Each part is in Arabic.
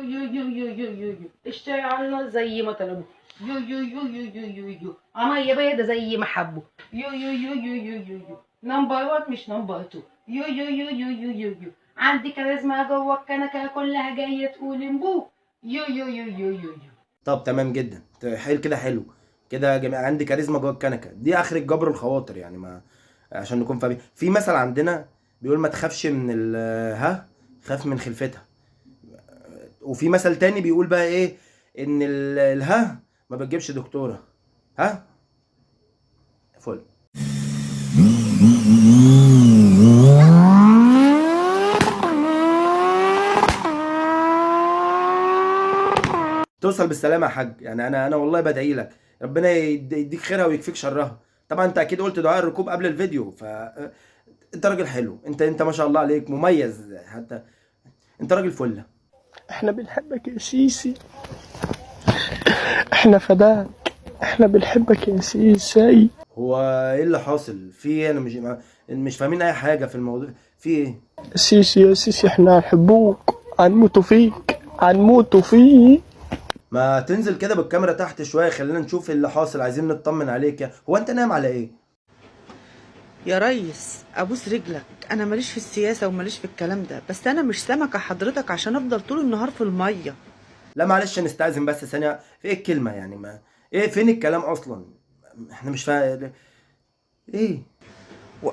يو يو يو يو يو يو اشتغلنا زي ما طلبوا. يو يو يو يو يو يو يو عمية بيضة زي ما حبوا. يو يو يو يو يو يو يو نمبر 1 مش نمبر 2. يو يو يو يو يو يو يو عندي كاريزما جوه الكنكه كلها جايه تقول امبو. يو يو يو يو يو يو طب تمام جدا، حلو كده، حلو كده يا جماعه. عندي كاريزما جوه الكنكه دي اخر الجبر الخواطر يعني، ما عشان نكون فاهمين. في مثل عندنا بيقول ما تخافش من ها، خاف من خلفتها. وفي مثل تاني بيقول بقى ايه، ان الها ما بتجيبش دكتوره. ها فل. توصل بالسلامه يا حاج، يعني انا والله بدعي لك ربنا يديك خيرها ويكفيك شرها. طبعا انت اكيد قلت دعاء الركوب قبل الفيديو، انت راجل حلو، انت ما شاء الله عليك مميز، حتى انت راجل فله. احنا بنحبك يا سيسي، احنا فداك، احنا بنحبك يا سيسي. هو ايه اللي حاصل في ايه؟ انا مش فاهمين اي حاجه في الموضوع، في ايه؟ سيسي يا سيسي احنا هنحبوك، هنموتوا فيك، هنموتوا فيك. ما تنزل كده بالكاميرا تحت شويه، خلينا نشوف اللي حاصل، عايزين نطمن عليك. هو انت نايم على ايه؟ يا ريس ابوس رجلك، انا ماليش في السياسه وماليش في الكلام ده، بس انا مش سمكه حضرتك عشان افضل طول النهار في الميه. لا معلش نستأذن بس ثانيه، في ايه الكلمه يعني؟ ما ايه فين الكلام اصلا؟ احنا مش فاهم ايه. و...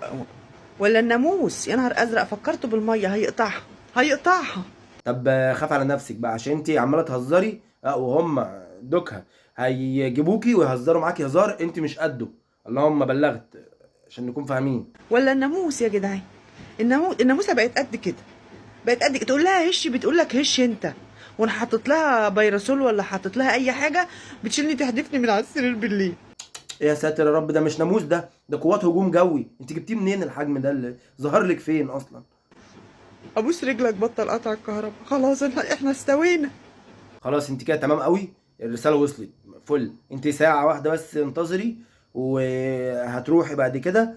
ولا الناموس يا نهار ازرق فكرته بالميه هيقطعها، هيقطعها. طب خاف على نفسك بقى، عشان انت عماله تهزري وهم دوكها هيجيبوكي ويهزروا معاكي هزار انت مش قده. اللهم بلغت، عشان نكون فاهمين. ولا الناموس يا جدعان، الناموسه بقت قد كده، بقت قد كده. تقول لها هش بتقول لك هش انت، وانا حاطط لها بيرسول ولا حاطط لها اي حاجه بتشيلني تحدفني من على السرير بالليل. يا ساتر يا رب، ده مش ناموس، ده قوات هجوم جوي. انت جبتيه منين الحجم ده؟ اللي ظهر لك فين اصلا؟ ابوس رجلك بطل قطع الكهرباء، خلاص احنا استوينا. خلاص انت كده تمام قوي، الرساله وصلت فل. انت ساعه واحده بس انتظري وهتروحي بعد كده.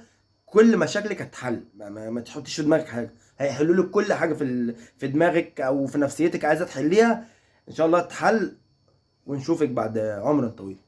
كل مشاكلك هتتحل، ما تحطيش في دماغك حاجه، هيحلوا لك كل حاجه في دماغك او في نفسيتك عايزه تحليها، ان شاء الله تتحل. ونشوفك بعد عمر طويل.